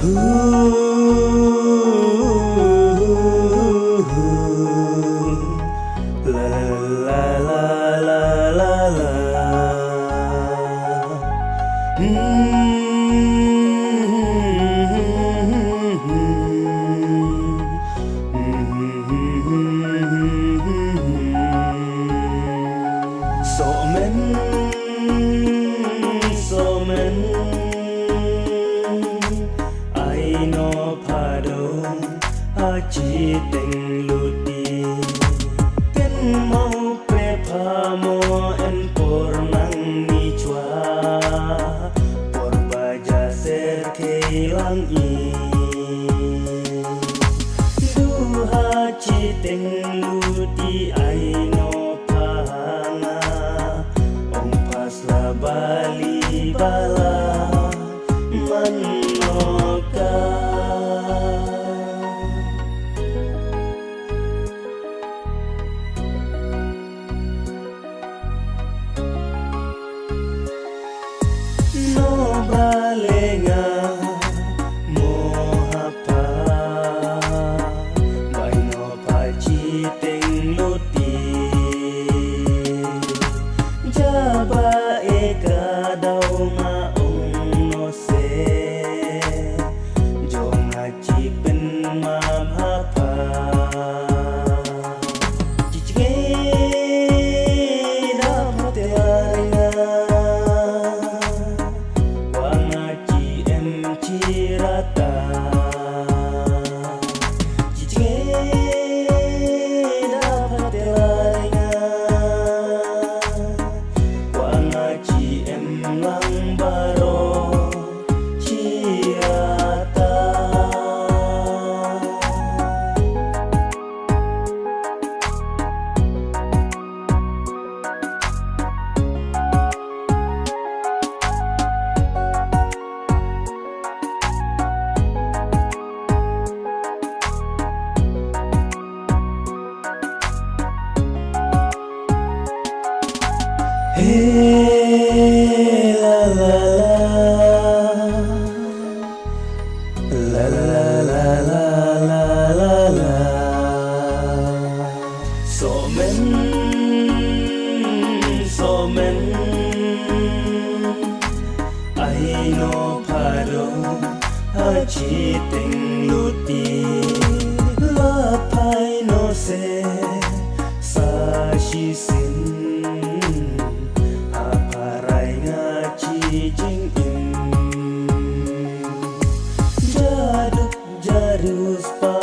So men ai no phado a chi tình lụt đi bên mau pe pha mo en por nang ni chua por baja ser ke lang i du ha chi tình lụt đi ai no pha na om pas la bali bala manoka no balenga mohapa bai no pa chi teng luti jaba eka dau ma ong no se jonga chi pen ma bhapa chichge da bhate aya wanga chi em chi rata chichge da bhate aya wanga chi em lang baro chi rata hey la la la la la la la la so men ai no phado a chi tình luti la pai no se sa shi sin jing im jaduk jarus pa